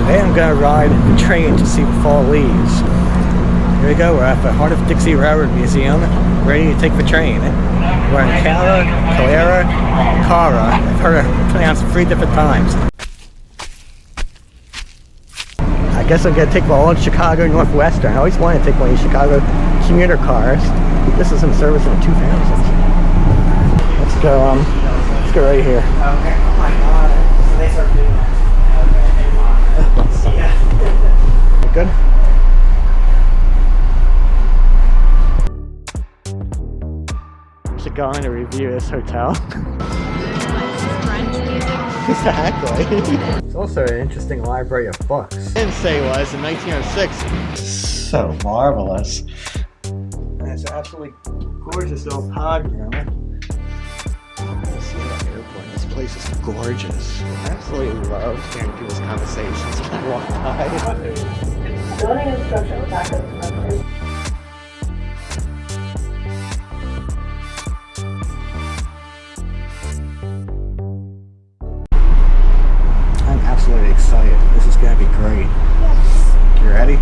Today I'm gonna ride the train to see the fall leaves. Here we go, we're at the Heart of Dixie Railroad Museum, ready to take the train. We're in Cara, I've heard it pronounced 3 different times. I guess I'm gonna take the old Chicago and Northwestern. I always wanted to take one of these Chicago commuter cars. This is in service in the 2000s. Let's go right here. Okay. Oh my god. So they start doing that. Okay. Yeah. Good? Should go in and review this hotel. French music. Exactly. It's also an interesting library of books. Didn't say it was in 1906. So marvelous. And it's an absolutely gorgeous little pod room. See that airport. This place is gorgeous. I absolutely love hearing people's conversations when I walk by. Building instructions back up to I'm absolutely excited. This is going to be great. Yes. You ready?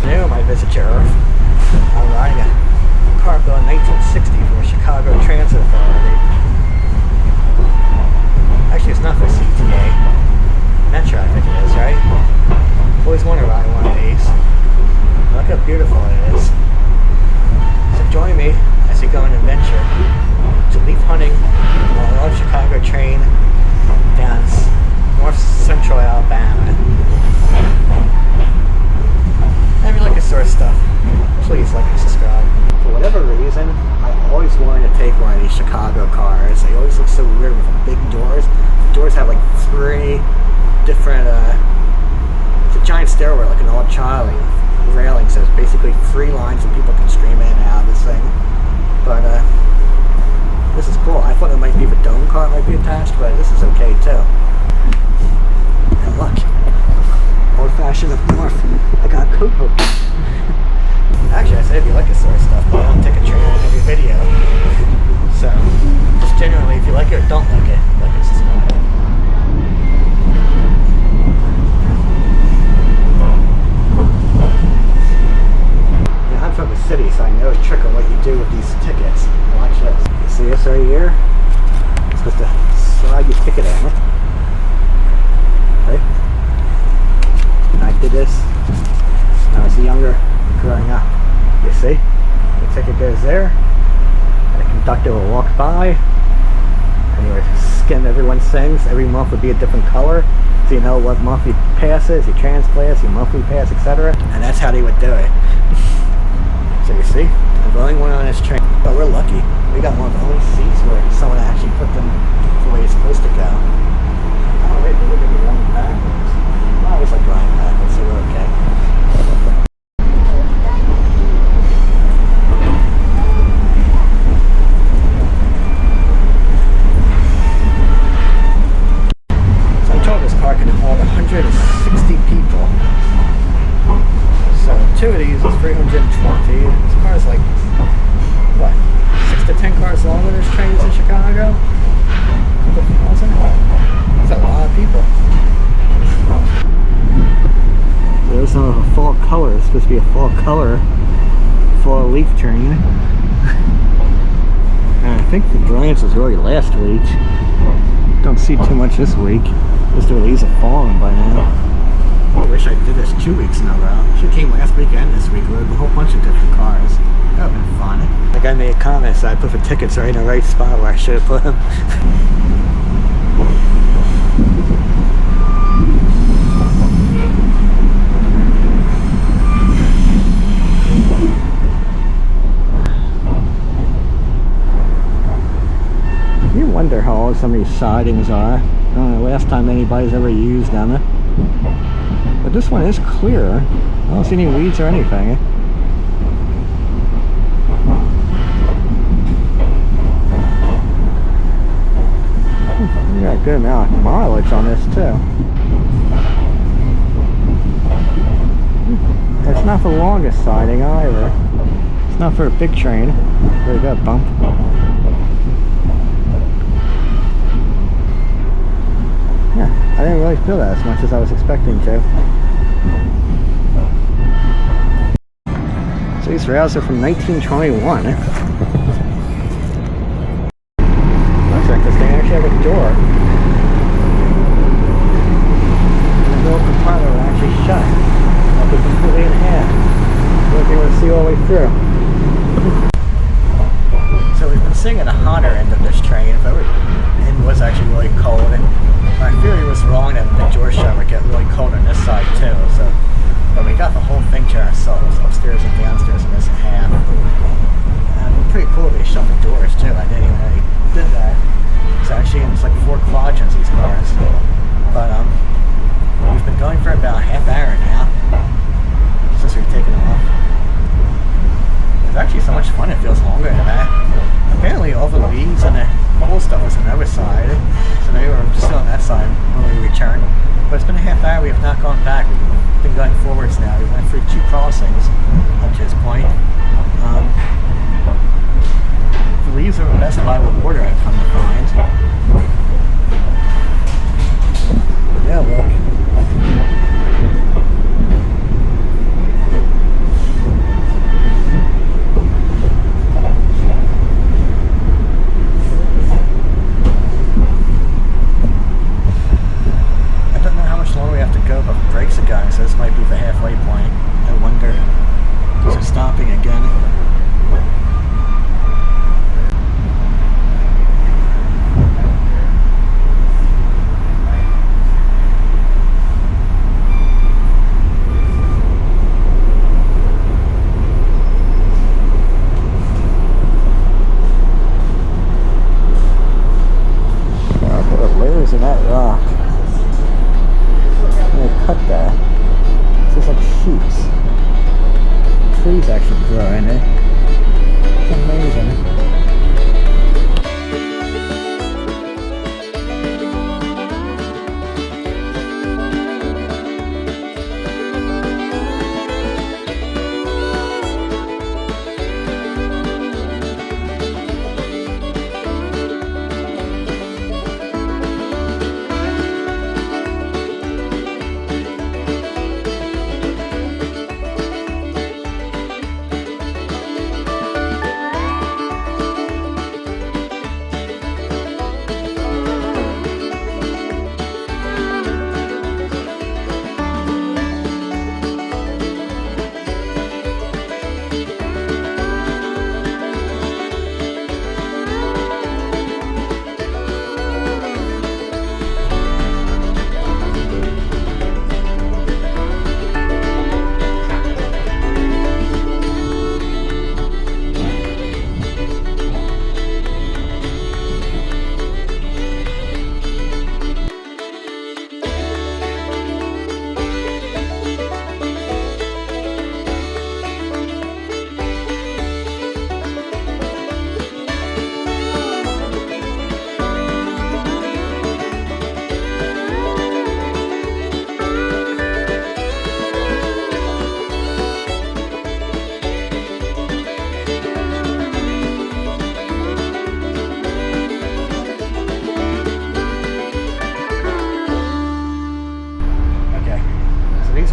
New, my visit your Earth. I'm riding a car built in 1960 for the Chicago Transit Authority. Actually, it's not for CTA. Metro, I think it is, right? Always wondered why I ride one of these. Look how beautiful it is. So join me as we go on an adventure to leaf hunting on an old Chicago train down north central Alabama. And if you like this sort of stuff, please like and subscribe. For whatever reason, I always wanted to take one of these Chicago cars. They always look so weird with the big doors. The doors have like 3 different, it's a giant stairway like an old Charlie with railings. So it's basically 3 lines and people can stream in and out of this thing. But this is cool. I thought it might be the dome car might be attached, but this is okay too. And look, old-fashioned up north. I got a coat hook. Actually, I said if you like this sort of stuff, but I don't take a train in every video. So, just generally, if you like it or don't like it, like and subscribe. Yeah, I'm from the city, so I know a trick on what you do with these tickets. Watch this. You see this right here? You're supposed to slide your ticket in it. Right? And I did this when I was younger, growing up. You see? The ticket goes there, and the conductor will walk by, and you would skim everyone's things. Every month would be a different color, so you know what monthly pass is, your trans pass, your monthly pass, etc. And that's how they would do it. So you see, I'm the only one on this train, but we're lucky. We got one of the only seats where someone actually put them the way it's supposed to go. Oh wait, but we're going to be running backwards. I always like running backwards, so we're okay. So I'm told this car can hold 160 people. So 2 of these is 320. This car is like, what, 6 to 10 cars longer than there's trains in Chicago? That's a lot of people. There's some of a fall color. It's supposed to be a fall color, fall leaf train. And I think the brilliance was really last week. Don't see too much this week. Most of the leaves have fallen by now. I wish I did this 2 weeks in a row. Should have came last week and this week. We had a whole bunch of different cars. That would have been fun. The guy made a comment, so I put the tickets right in the right spot where I should have put them. You wonder how old some of these sidings are. I don't know the last time anybody's ever used them. But this one is clear. I don't see any weeds or anything. You got a good amount of mileage on this too. It's not the longest siding either. It's not for a big train. There you go, bump. Yeah. I didn't really feel that as much as I was expecting to. So these rails are from 1921. Looks like this thing actually has a door. And the middle compartment will actually shut. Like it's completely in half. You won't be able to see all the way through. So we've been seeing at the hotter end of this train, but it was actually really cold. And my theory was wrong that the door shut would get really cold on this side too. So, but we got the whole thing to ourselves, upstairs and downstairs in this half. Pretty cool they shut the doors too. I didn't even know they did that. It's actually it's like 4 quadrants these cars. But we've been going for about a half hour now since we've taken off. It's actually so much fun. It feels longer than that. Apparently all the leaves and the whole stuff was on the other side, so they were still on that side when we returned. But it's been a half hour. We have not gone back. We've been going forwards now. We went through 2 crossings up to this point. The leaves are the best by the water, I've come to find. Yeah, look. I don't know how much longer we have to go, but the brakes are going, so this might be the halfway point. I wonder. So stopping again. In that rock, and they cut that. It's just like sheets. Trees actually grow in it. It's amazing.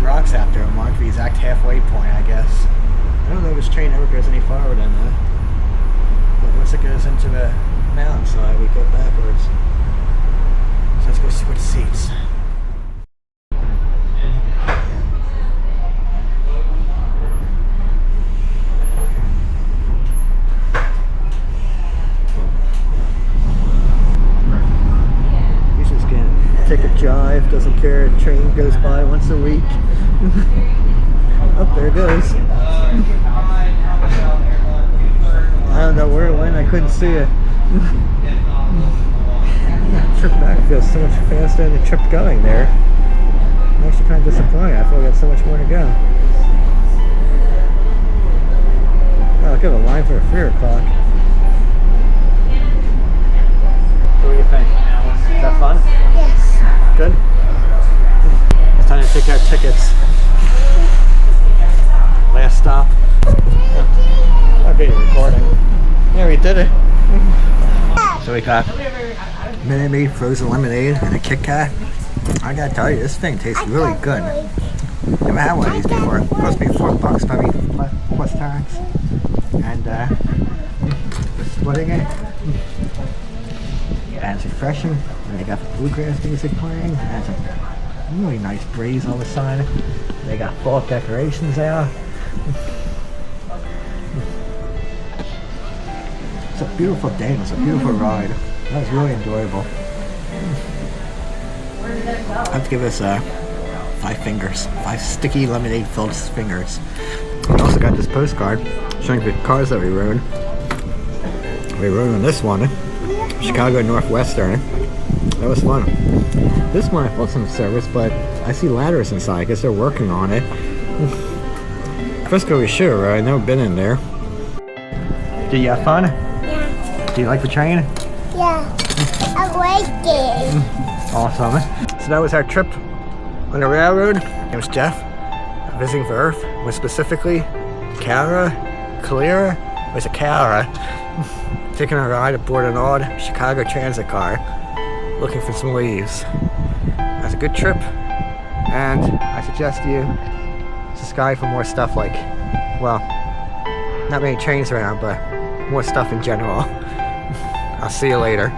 Rocks out there mark the exact halfway point, I guess. I don't know if this train ever goes any farther than that. But once it goes into the mountainside, we go backwards. So let's go switch seats. He's just gonna take a drive, doesn't care, a train goes by once a week. Oh, there it goes. I don't know where it went, I couldn't see it. Trip back feels so much faster than the trip going there. I'm actually kind of disappointed. I thought we had so much more to go. Oh, look at the line for 3 o'clock. What do you think? Is that fun? Yes. Good? It's time to take our tickets. Last stop. Oh, I'll be recording. Yeah, we did it. So we got Minute Maid frozen lemonade and a Kit Kat. I gotta tell you, this thing tastes really good. Never had one of these before. It cost me $4 probably plus tax. And just splitting it. And it's refreshing. And they got bluegrass music playing. And it's a really nice breeze on the side. They got fall decorations there. It's a beautiful day. It's a beautiful ride. That was really enjoyable. I have to give this 5 fingers. 5 sticky lemonade filled fingers. We also got this postcard showing the cars that we rode. We rode on this one, Chicago and Northwestern. That was fun. This one I felt some service, but I see ladders inside. I guess they're working on it. Frisco we should, right? I've never been in there. Did you have fun? Yeah. Do you like the train? Yeah. I like it. Awesome. So that was our trip on the railroad. It was Jeff, visiting for Earth, more specifically Cara, taking a ride aboard an odd Chicago transit car, looking for some leaves. That's a good trip, and I suggest you subscribe for more stuff like, well, not many trains around, but more stuff in general. I'll see you later.